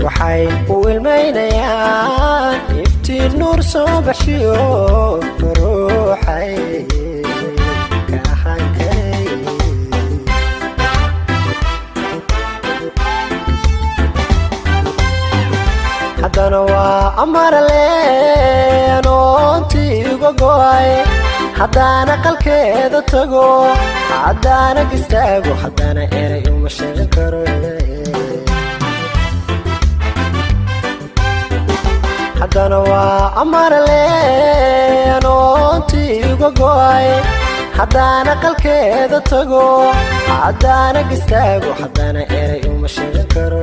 waxay u ilmeynayaan iftiin nuur soo baxshiyo ruuxay ka ahaan karay haddana waa amarle anoontii uga go'ay haddana qalkeeda tago haddana gistaago haddana eray uma sheegan karo haddana waa amarle anoontii uga go'ay haddana qalkeeda tago haddana gistaago haddana eray uma sheegan karo